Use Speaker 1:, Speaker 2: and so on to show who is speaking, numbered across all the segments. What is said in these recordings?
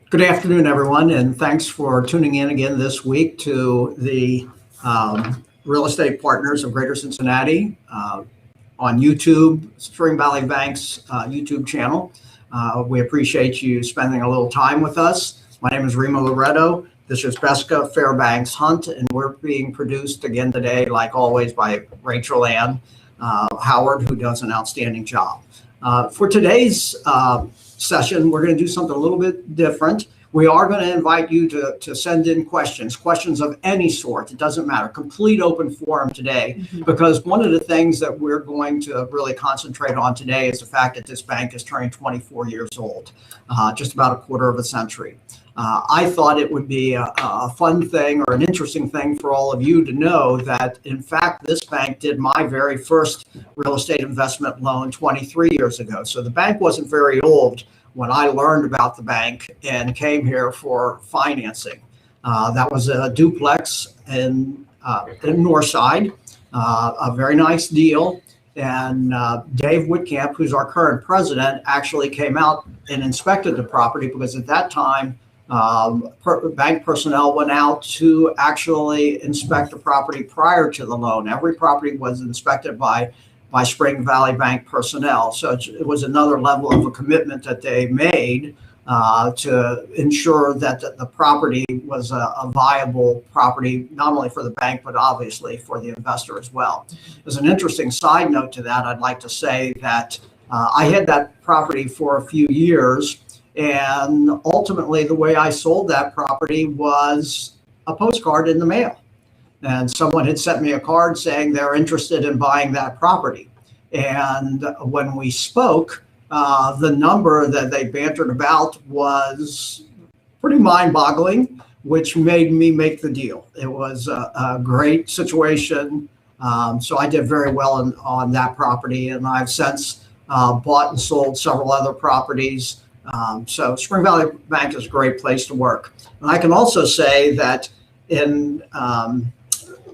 Speaker 1: Good afternoon, everyone, and thanks for tuning in again this week to the Real Estate Partners of Greater Cincinnati on YouTube, Spring Valley Bank's YouTube channel. We appreciate you spending a little time with us. My name is Remo Loretto. This is Beska Fairbanks Hunt, and we're being produced again today, like always, by Rachel Ann Howard, who does an outstanding job. For today's session, we're going to do something a little bit different. We are going to invite you to send in questions of any sort. It doesn't matter. Complete open forum today, because one of the things that we're going to really concentrate on today is the fact that this bank is turning 24 years old, just about a quarter of a century. I thought it would be a fun thing or an interesting thing for all of you to know that, in fact, this bank did my very first real estate investment loan 23 years ago. So the bank wasn't very old when I learned about the bank and came here for financing. That was a duplex in Northside, a very nice deal. And Dave Whitcamp, who's our current president, actually came out and inspected the property, because at that time, bank personnel went out to actually inspect the property prior to the loan. Every property was inspected by Spring Valley Bank personnel. So it was another level of a commitment that they made to ensure that the property was a viable property, not only for the bank, but obviously for the investor as well. As an interesting side note to that, I'd like to say that I had that property for a few years. And ultimately, the way I sold that property was a postcard in the mail. And someone had sent me a card saying they're interested in buying that property. And when we spoke, the number that they bantered about was pretty mind-boggling, which made me make the deal. It was a great situation. So I did very well on that property. And I've since bought and sold several other properties. So Spring Valley Bank is a great place to work. And I can also say that in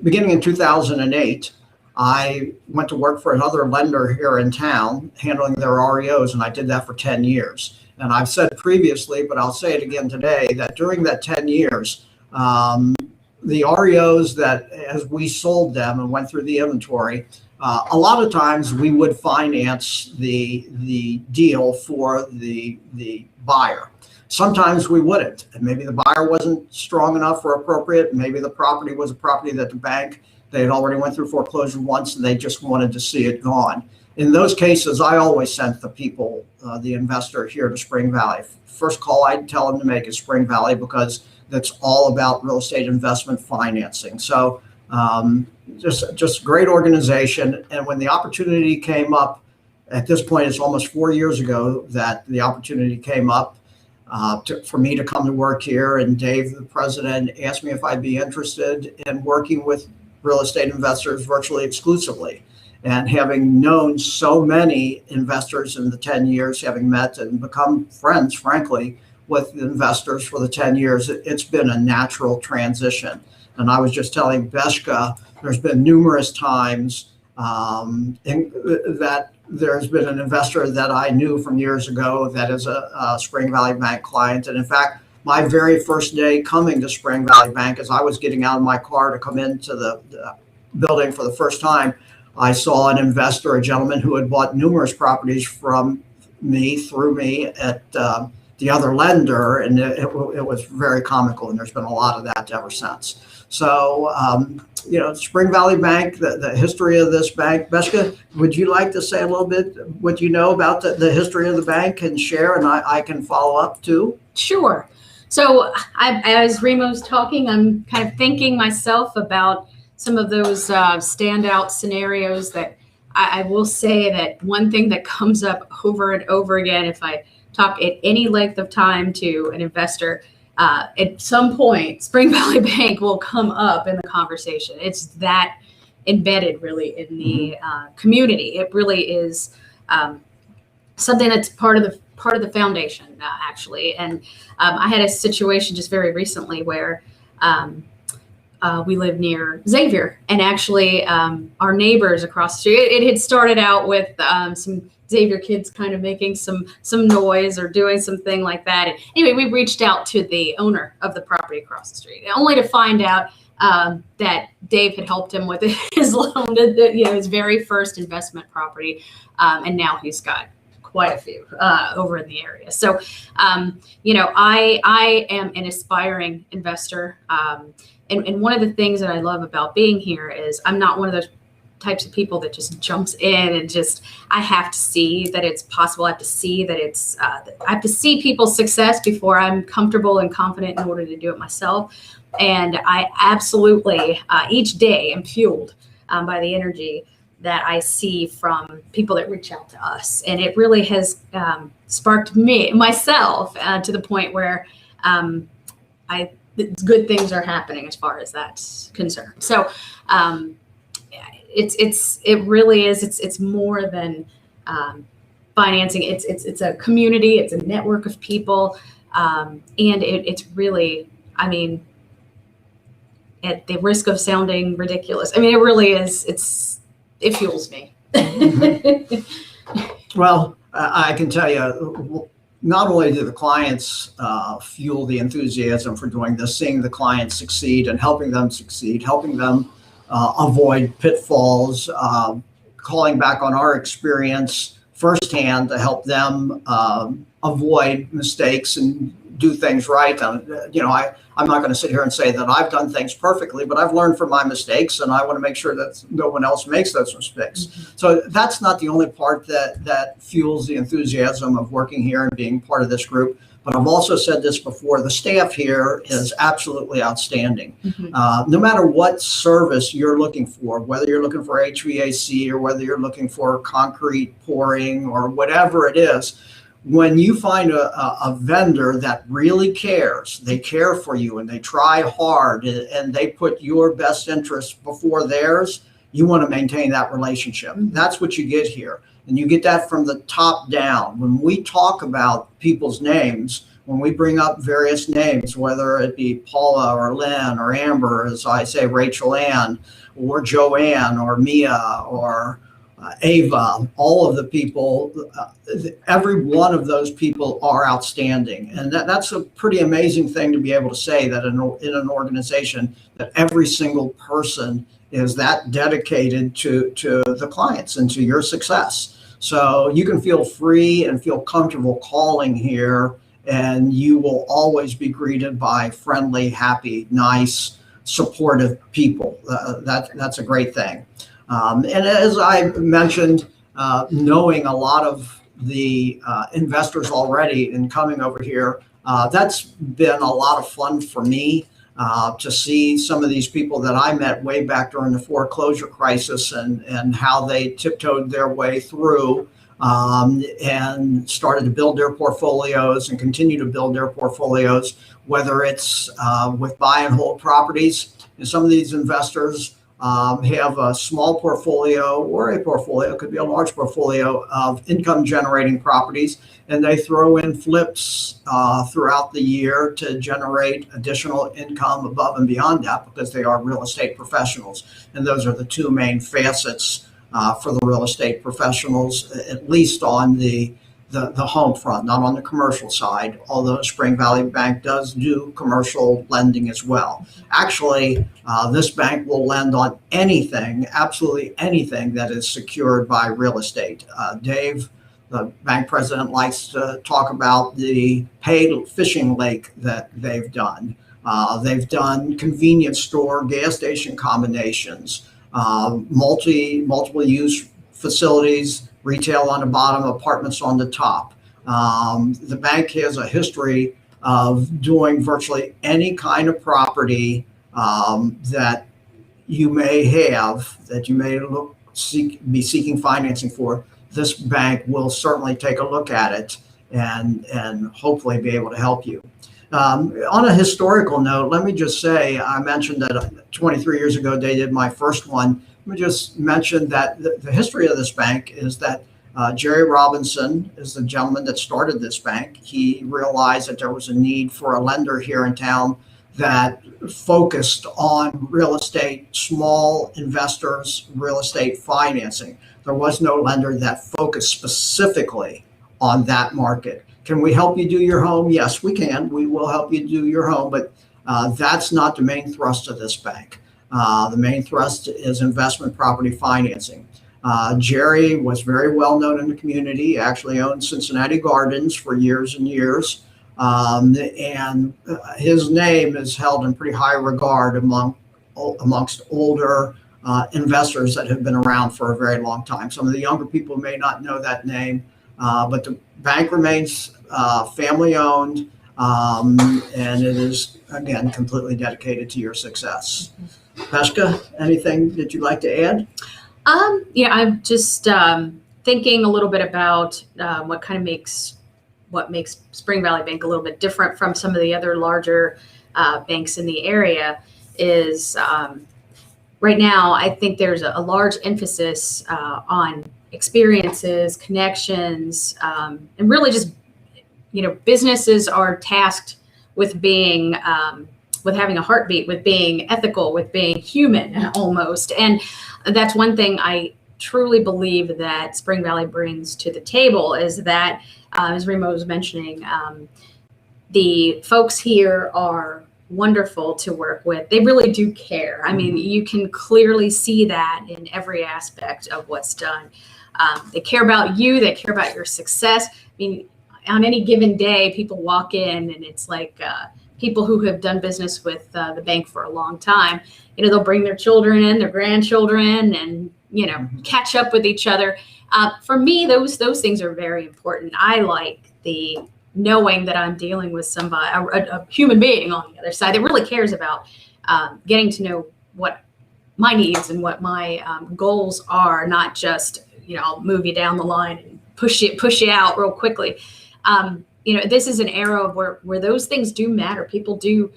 Speaker 1: beginning in 2008, I went to work for another lender here in town, handling their REOs, and I did that for 10 years. And I've said previously, but I'll say it again today, that during that 10 years, the REOs that, as we sold them and went through the inventory, a lot of times we would finance the deal for the buyer. Sometimes we wouldn't, and maybe the buyer wasn't strong enough or appropriate. Maybe the property was a property that the bank, they had already went through foreclosure once and they just wanted to see it gone. In those cases, I always sent the people, the investor here to Spring Valley. First call I'd tell them to make is Spring Valley, because that's all about real estate investment financing. So just great organization. And when the opportunity came up, at this point, it's almost 4 years ago that the opportunity came up for me to come to work here. And Dave, the president, asked me if I'd be interested in working with real estate investors virtually exclusively. And having known so many investors in the 10 years, having met and become friends, frankly, with investors for the 10 years, it's been a natural transition. And I was just telling Beska, there's been numerous times that there's been an investor that I knew from years ago that is a Spring Valley Bank client. And in fact, my very first day coming to Spring Valley Bank, as I was getting out of my car to come into the building for the first time, I saw an investor, a gentleman who had bought numerous properties from me, through me, at the other lender, and it was very comical, and there's been a lot of that ever since. So, Spring Valley Bank, the history of this bank. Beska, would you like to say a little bit what you know about the history of the bank and share, and I can follow up too?
Speaker 2: Sure. So as Remo's talking, I'm kind of thinking myself about some of those standout scenarios that I will say that one thing that comes up over and over again, if I talk at any length of time to an investor, at some point, Spring Valley Bank will come up in the conversation. It's that embedded really in the community. It really is something that's part of the foundation, actually. And I had a situation just very recently where we live near Xavier, and actually our neighbors across the street. It had started out with some Xavier kids kind of making some noise or doing something like that. And anyway, we reached out to the owner of the property across the street, only to find out that Dave had helped him with his loan, his very first investment property, and now he's got quite a few over in the area. So, I am an aspiring investor. And one of the things that I love about being here is I'm not one of those types of people that just jumps in and I have to see that it's possible. I have to see that I have to see people's success before I'm comfortable and confident in order to do it myself. And I absolutely, each day am fueled by the energy that I see from people that reach out to us. And it really has sparked myself to the point where good things are happening as far as that's concerned. So it really is. It's more than financing. It's a community. It's a network of people, and it's really. I mean, at the risk of sounding ridiculous, I mean, it really is. It fuels me.
Speaker 1: Well, I can tell you, not only do the clients fuel the enthusiasm for doing this, seeing the clients succeed and helping them succeed, helping them avoid pitfalls, calling back on our experience firsthand to help them avoid mistakes and do things right. I'm not going to sit here and say that I've done things perfectly, but I've learned from my mistakes, and I want to make sure that no one else makes those mistakes. Mm-hmm. So that's not the only part that fuels the enthusiasm of working here and being part of this group. But I've also said this before, the staff here is absolutely outstanding. Mm-hmm. No matter what service you're looking for, whether you're looking for HVAC or whether you're looking for concrete pouring or whatever it is, when you find a vendor that really cares, they care for you and they try hard and they put your best interests before theirs, you want to maintain that relationship. That's what you get here. And you get that from the top down. When we talk about people's names, when we bring up various names, whether it be Paula or Lynn or Amber, as I say, Rachel Ann or Joanne or Mia or Ava, all of the people, every one of those people are outstanding. And that's a pretty amazing thing to be able to say, that in an organization that every single person is that dedicated to the clients and to your success. So you can feel free and feel comfortable calling here, and you will always be greeted by friendly, happy, nice, supportive people. That's a great thing. And as I mentioned, knowing a lot of the investors already and coming over here, that's been a lot of fun for me to see some of these people that I met way back during the foreclosure crisis and how they tiptoed their way through and started to build their portfolios and continue to build their portfolios, whether it's with buy and hold properties. And some of these investors have a small portfolio or a portfolio, it could be a large portfolio of income generating properties, and they throw in flips throughout the year to generate additional income above and beyond that, because they are real estate professionals. And those are the two main facets for the real estate professionals, at least on the home front, not on the commercial side, although Spring Valley Bank does do commercial lending as well. Actually, this bank will lend on anything, absolutely anything that is secured by real estate. Dave, the bank president, likes to talk about the paid fishing lake that they've done. They've done convenience store, gas station combinations, multiple use facilities, retail on the bottom, apartments on the top. The bank has a history of doing virtually any kind of property that you may have, that you may be seeking financing for. This bank will certainly take a look at it and hopefully be able to help you. On a historical note, let me just say, I mentioned that 23 years ago they did my first one. Let me just mention that the history of this bank is that Jerry Robinson is the gentleman that started this bank. He realized that there was a need for a lender here in town that focused on real estate, small investors, real estate financing. There was no lender that focused specifically on that market. Can we help you do your home? Yes, we can. We will help you do your home, but that's not the main thrust of this bank. The main thrust is investment property financing. Jerry was very well known in the community, actually owned Cincinnati Gardens for years and years. And his name is held in pretty high regard amongst older investors that have been around for a very long time. Some of the younger people may not know that name, but the bank remains family owned, and it is, again, completely dedicated to your success. Peshka, anything that you'd like to add?
Speaker 2: I'm just thinking a little bit about what makes Spring Valley Bank a little bit different from some of the other larger banks in the area is right now, I think there's a large emphasis on experiences, connections, and really just, businesses are tasked with being, with having a heartbeat, with being ethical, with being human almost. And that's one thing I truly believe that Spring Valley brings to the table is that, as Remo was mentioning, the folks here are wonderful to work with. They really do care. I mean, you can clearly see that in every aspect of what's done. They care about you. They care about your success. I mean, on any given day, people walk in and it's like people who have done business with the bank for a long time. They'll bring their children in, their grandchildren, and catch up with each other. For me, those things are very important. I like the knowing that I'm dealing with somebody, a human being on the other side that really cares about getting to know what my needs and what my goals are, not just, I'll move you down the line and push you out real quickly. This is an era where those things do matter. People do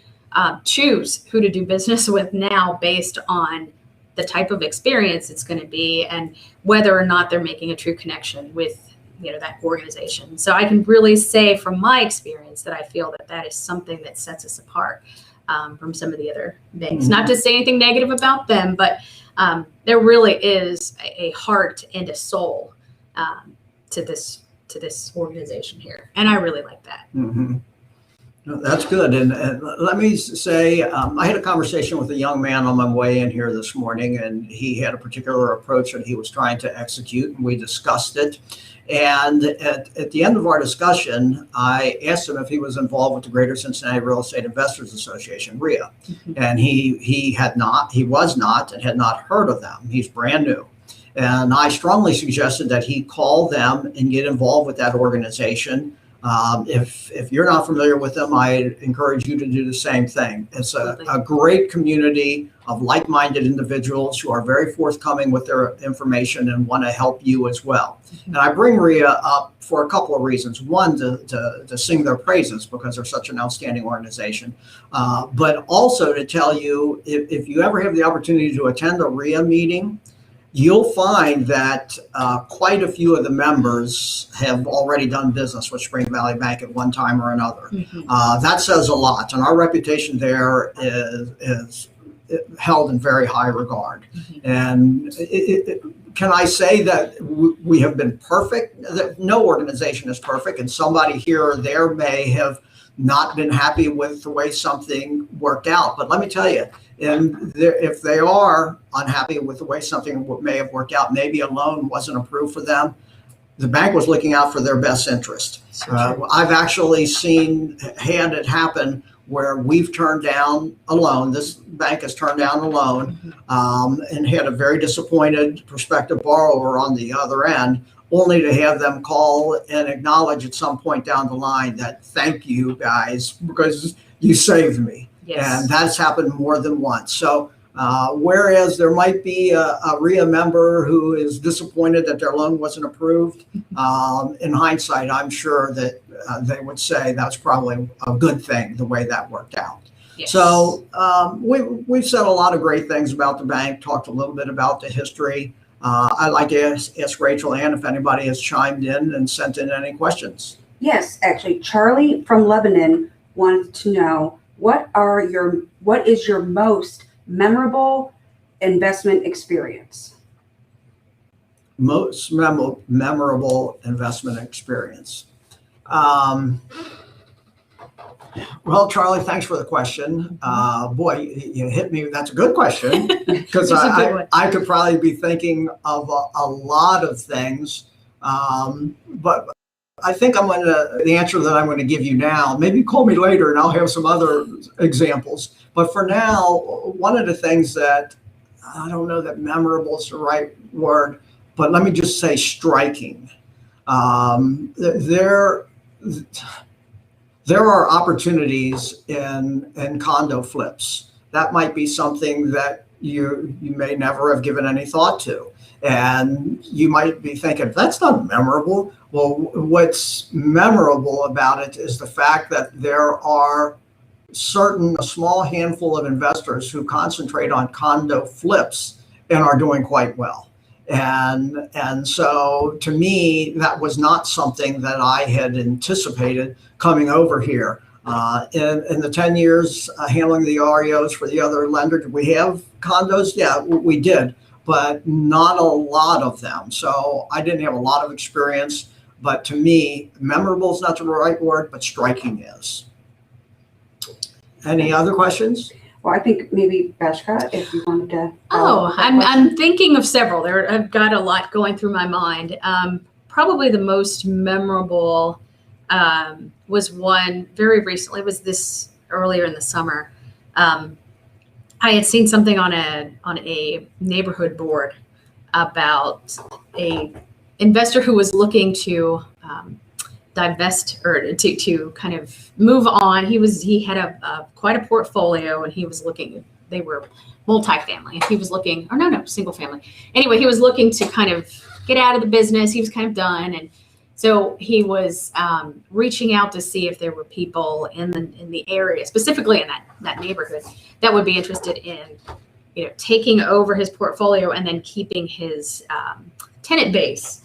Speaker 2: choose who to do business with now based on the type of experience it's going to be and whether or not they're making a true connection with that organization. So I can really say from my experience that I feel that is something that sets us apart from some of the other banks. Mm-hmm. Not to say anything negative about them, but there really is a heart and a soul to this organization here, and I really like that.
Speaker 1: Mm-hmm. That's good. And let me say, I had a conversation with a young man on my way in here this morning, and he had a particular approach that he was trying to execute, and we discussed it. And at the end of our discussion, I asked him if he was involved with the Greater Cincinnati Real Estate Investors Association, REIA. Mm-hmm. And he was not and had not heard of them. He's brand new. And I strongly suggested that he call them and get involved with that organization. If you're not familiar with them, I encourage you to do the same thing. It's a great community of like-minded individuals who are very forthcoming with their information and want to help you as well. Mm-hmm. And I bring REIA up for a couple of reasons. One, to sing their praises because they're such an outstanding organization, but also to tell you if you ever have the opportunity to attend a REIA meeting, you'll find that quite a few of the members have already done business with Spring Valley Bank at one time or another. Mm-hmm. That says a lot, and our reputation there is held in very high regard. Mm-hmm. And can I say that we have been perfect? That no organization is perfect, and somebody here or there may have not been happy with the way something worked out. But let me tell you, if they are unhappy with the way something may have worked out, maybe a loan wasn't approved for them, the bank was looking out for their best interest. I've actually had it happen where we've turned down a loan. This bank has turned down a loan and had a very disappointed prospective borrower on the other end, only to have them call and acknowledge at some point down the line that thank you guys because you saved me. Yes. And that's happened more than once. So whereas there might be a REIA member who is disappointed that their loan wasn't approved, in hindsight, I'm sure that they would say that's probably a good thing the way that worked out. Yes. So we've said a lot of great things about the bank, talked a little bit about the history. I'd like to ask Rachel Ann if anybody has chimed in and sent in any questions.
Speaker 3: Yes, actually, Charlie from Lebanon wanted to know what is your most memorable investment experience?
Speaker 1: Most memorable investment experience. Well, Charlie, thanks for the question. Boy, you hit me. That's a good question, because I could probably be thinking of a lot of things. But I think the answer that I'm going to give you now, maybe call me later and I'll have some other examples. But for now, one of the things that, I don't know that memorable is the right word, but let me just say striking. There are opportunities in condo flips. That might be something that you may never have given any thought to. And you might be thinking, that's not memorable. Well, what's memorable about it is the fact that there are a small handful of investors who concentrate on condo flips and are doing quite well. And so to me, that was not something that I had anticipated coming over here. In the 10 years handling the REOs for the other lender, did we have condos? Yeah, we did, but not a lot of them. So I didn't have a lot of experience, but to me, memorable is not the right word, but striking is. Any other questions?
Speaker 3: Well, I think maybe Beshka, if you wanted to.
Speaker 2: I'm thinking of several. I've got a lot going through my mind. Probably the most memorable was one very recently. It was this earlier in the summer. I had seen something on a neighborhood board about a investor who was looking to divest or to kind of move on. He had quite a portfolio, and he was looking. They were multifamily. He was looking, or no, single family. Anyway, he was looking to kind of get out of the business. He was kind of done, and so he was reaching out to see if there were people in the area, specifically in that neighborhood, that would be interested in, taking over his portfolio and then keeping his tenant base.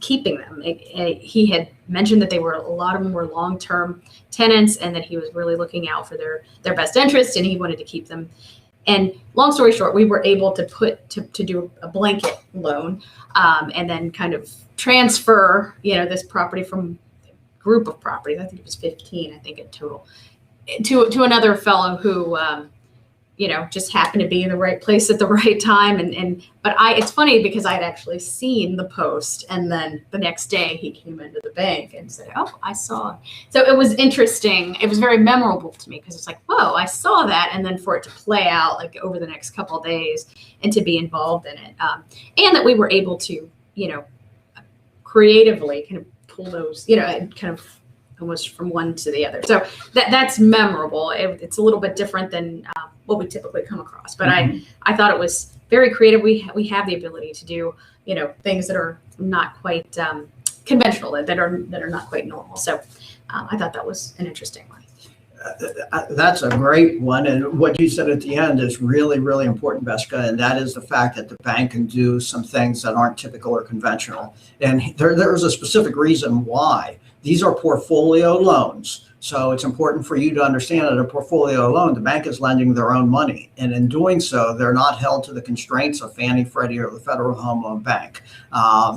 Speaker 2: Keeping them. He had mentioned that a lot of them were long-term tenants, and that he was really looking out for their best interest, and he wanted to keep them. And long story short, we were able to do a blanket loan, and then kind of transfer, this property from a group of properties. I think it was 15, I think in total, to another fellow who, just happened to be in the right place at the right time. But it's funny because I had actually seen the post, and then the next day he came into the bank and said, "Oh, I saw." So it was interesting. It was very memorable to me because it's like, whoa, I saw that. And then for it to play out like over the next couple of days and to be involved in it. And that we were able to, creatively kind of pull those, kind of almost from one to the other. So that's memorable. It's a little bit different than what we typically come across, but I thought it was very creative. We have the ability to do, things that are not quite conventional, that are not quite normal. So I thought that was an interesting one.
Speaker 1: That's a great one. And what you said at the end is really, really important, Beshka. And that is the fact that the bank can do some things that aren't typical or conventional. And there's a specific reason why. These are portfolio loans. So it's important for you to understand that a portfolio loan, the bank is lending their own money. And in doing so, they're not held to the constraints of Fannie, Freddie, or the Federal Home Loan Bank.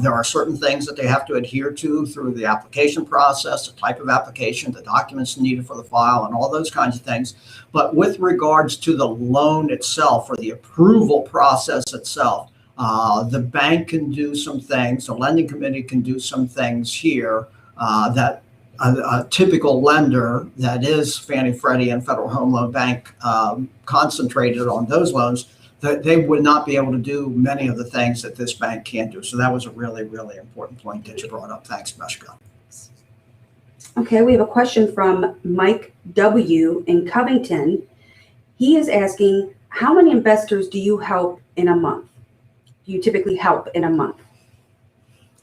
Speaker 1: There are certain things that they have to adhere to through the application process, the type of application, the documents needed for the file, and all those kinds of things. But with regards to the loan itself or the approval process itself, the bank can do some things, the lending committee can do some things here that a typical lender that is Fannie, Freddie, and Federal Home Loan Bank concentrated on those loans, that they would not be able to do many of the things that this bank can do. So that was a really, really important point that you brought up. Thanks, Beshka.
Speaker 3: Okay, we have a question from Mike W. in Covington. He is asking, how many investors do you help in a month? Do you typically help in a month?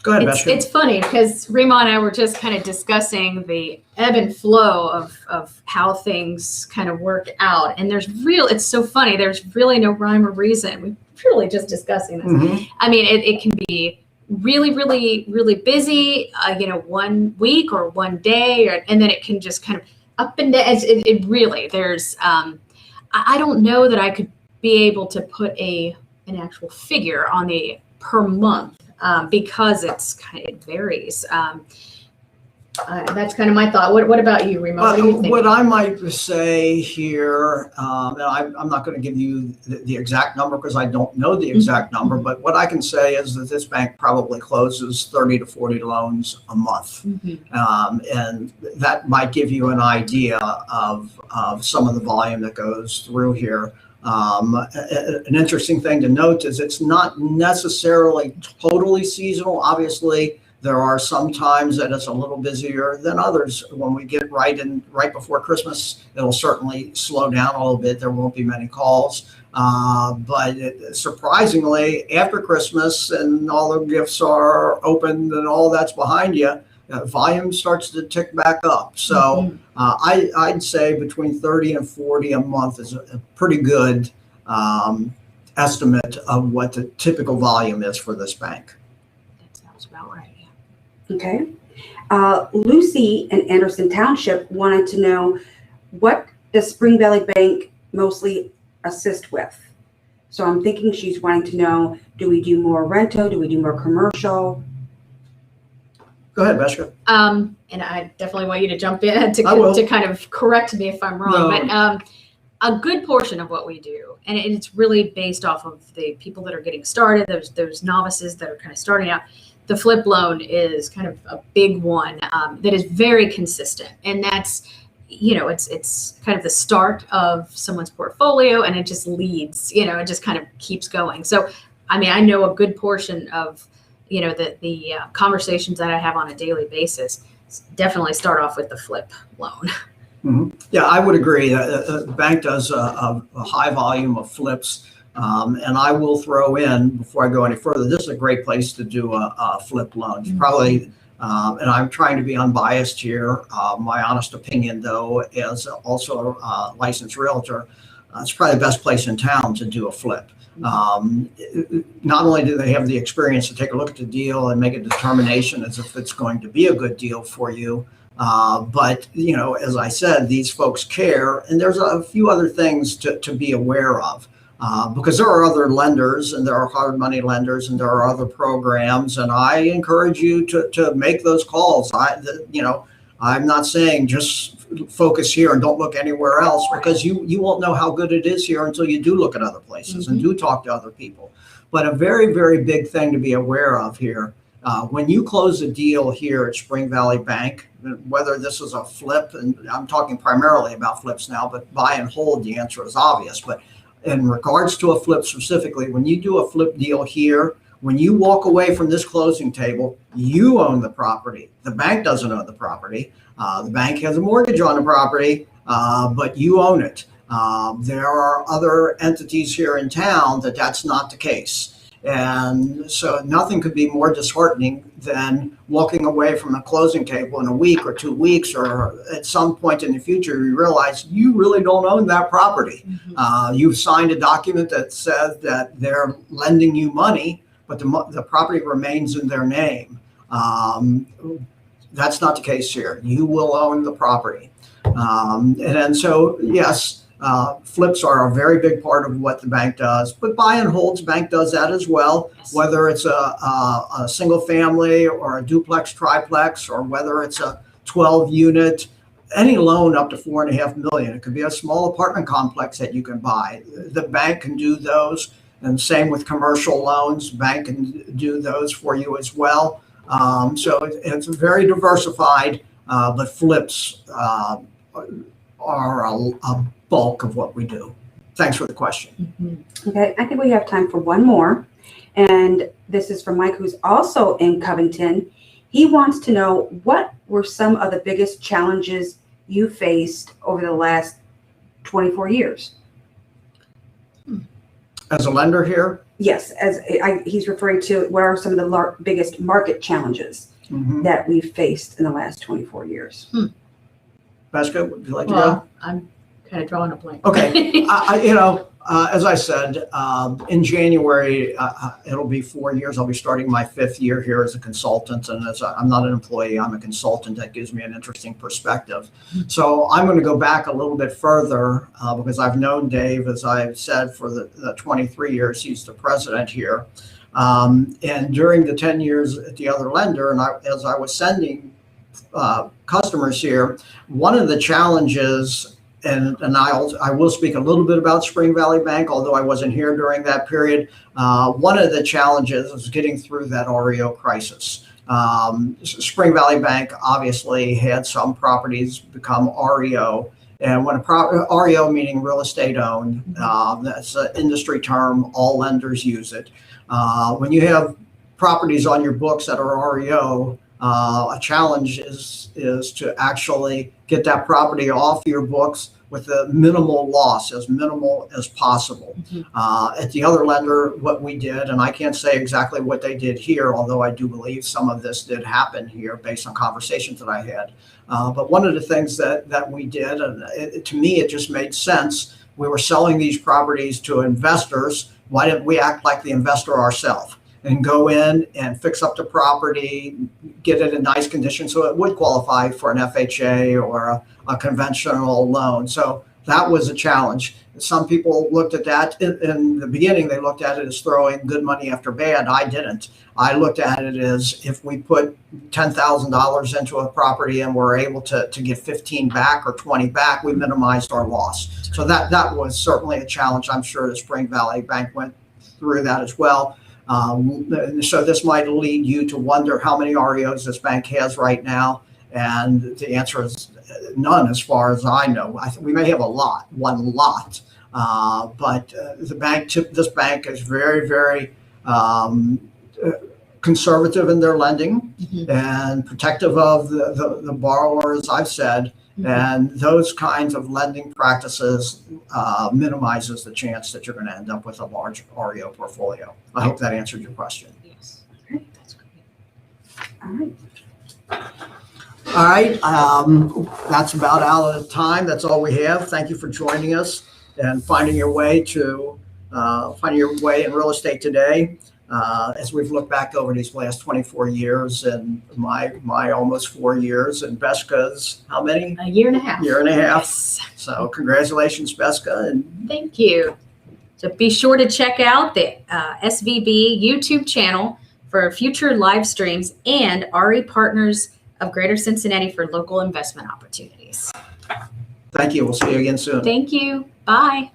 Speaker 1: Go ahead, Beshka.
Speaker 2: It's funny because Rima and I were just kind of discussing the ebb and flow of how things kind of work out. And it's so funny. There's really no rhyme or reason. We're really just discussing this. Mm-hmm. I mean, it can be really, really, really busy, 1 week or one day, and then it can just kind of up and down. It really, there's, I don't know that I could be able to put an actual figure on the per month because it varies. That's kind of my thought. What about you, Remo? What do you think?
Speaker 1: What I might say here, and I'm not going to give you the exact number because I don't know the exact number, but what I can say is that this bank probably closes 30 to 40 loans a month. And that might give you an idea of some of the volume that goes through here. An interesting thing to note is it's not necessarily totally seasonal. Obviously, there are some times that it's a little busier than others. When we get right before Christmas, it'll certainly slow down a little bit. There won't be many calls. But surprisingly, after Christmas and all the gifts are opened and all that's behind you, volume starts to tick back up. So I'd say between 30 and 40 a month is a pretty good estimate of what the typical volume is for this bank.
Speaker 2: That sounds about right.
Speaker 3: Okay. Lucy in Anderson Township wanted to know, what does Spring Valley Bank mostly assist with? So I'm thinking she's wanting to know, do we do more rento? Do we do more commercial?
Speaker 1: Go ahead, Beshka.
Speaker 2: And I definitely want you to jump in to kind of correct me if I'm wrong.
Speaker 1: No.
Speaker 2: But a good portion of what we do, and it's really based off of the people that are getting started, those novices that are kind of starting out. The flip loan is kind of a big one that is very consistent, and that's, it's kind of the start of someone's portfolio, and it just leads, it just kind of keeps going. So, I mean, I know a good portion of, the conversations that I have on a daily basis definitely start off with the flip loan.
Speaker 1: Mm-hmm. Yeah, I would agree. The bank does a high volume of flips. And I will throw in, before I go any further, this is a great place to do a flip loan. You probably, and I'm trying to be unbiased here. My honest opinion, though, as also a licensed realtor, it's probably the best place in town to do a flip. Not only do they have the experience to take a look at the deal and make a determination as if it's going to be a good deal for you, but, as I said, these folks care. And there's a few other things to be aware of. Because there are other lenders and there are hard money lenders and there are other programs, and I encourage you to make those calls. I'm not saying just focus here and don't look anywhere else, because you won't know how good it is here until you do look at other places and do talk to other people. But a very, very big thing to be aware of here, when you close a deal here at Spring Valley Bank, whether this is a flip, and I'm talking primarily about flips now, but buy and hold, the answer is obvious. But in regards to a flip specifically, when you do a flip deal here, when you walk away from this closing table, you own the property. The bank doesn't own the property. The bank has a mortgage on the property, but you own it. There are other entities here in town that's not the case. And so nothing could be more disheartening than walking away from a closing table in a week or 2 weeks, or at some point in the future, you realize you really don't own that property. You've signed a document that says that they're lending you money, but the property remains in their name. That's not the case here. You will own the property. And so, yes, flips are a very big part of what the bank does, but buy and holds, bank does that as well. Yes. Whether it's a single family or a duplex, triplex, or whether it's a 12 unit, any loan up to $4.5 million. It could be a small apartment complex that you can buy. The bank can do those, and same with commercial loans. Bank can do those for you as well. So it's very diversified, but flips are a bulk of what we do. Thanks for the question.
Speaker 3: Okay, I think we have time for one more. And this is from Mike, who's also in Covington. He wants to know, what were some of the biggest challenges you faced over the last 24 years?
Speaker 1: As a lender here?
Speaker 3: Yes, he's referring to, what are some of the biggest market challenges that we've faced in the last 24 years? Beshka,
Speaker 1: would you like to go?
Speaker 2: I'm kind of drawing a blank.
Speaker 1: Okay, As I said, in January, it'll be 4 years. I'll be starting my 5th year here as a consultant. And I'm not an employee, I'm a consultant. That gives me an interesting perspective. So I'm going to go back a little bit further because I've known Dave, as I've said, for the 23 years. He's the president here. And during the 10 years at the other lender, and as I was sending customers here, one of the challenges, and I will speak a little bit about Spring Valley Bank, although I wasn't here during that period. One of the challenges was getting through that REO crisis. Spring Valley Bank obviously had some properties become REO. And when REO, meaning real estate owned, that's an industry term, all lenders use it. When you have properties on your books that are REO, a challenge is to actually get that property off your books with a minimal loss, as minimal as possible. At the other lender, what we did, and I can't say exactly what they did here, although I do believe some of this did happen here based on conversations that I had. But one of the things that we did, and to me, it just made sense. We were selling these properties to investors. Why didn't we act like the investor ourselves and go in and fix up the property, get it in nice condition so it would qualify for an FHA or a conventional loan? So that was a challenge. Some people looked at that in the beginning. They looked at it as throwing good money after bad. I didn't. I looked at it as if we put $10,000 into a property and we're able to get 15 back or 20 back, we minimized our loss. So that was certainly a challenge. I'm sure the Spring Valley Bank went through that as well. So this might lead you to wonder how many REOs this bank has right now. And the answer is none, as far as I know. We may have one lot, but this bank is very, very conservative in their lending and protective of the borrowers, I've said. And those kinds of lending practices minimizes the chance that you're going to end up with a large REO portfolio. I hope that answered your question.
Speaker 2: Yes.
Speaker 3: Okay.
Speaker 2: That's great.
Speaker 3: All right.
Speaker 1: All right. That's about out of time. That's all we have. Thank you for joining us and finding your way in real estate today. As we've looked back over these last 24 years and my almost 4 years, and Beska's how many?
Speaker 2: A year and a half.
Speaker 1: Year and a half.
Speaker 2: Yes.
Speaker 1: So congratulations, Beska. And
Speaker 2: Thank you. So be sure to check out the SVB YouTube channel for future live streams and RE Partners of Greater Cincinnati for local investment opportunities.
Speaker 1: thank you. We'll see you again soon.
Speaker 2: Thank you. Bye.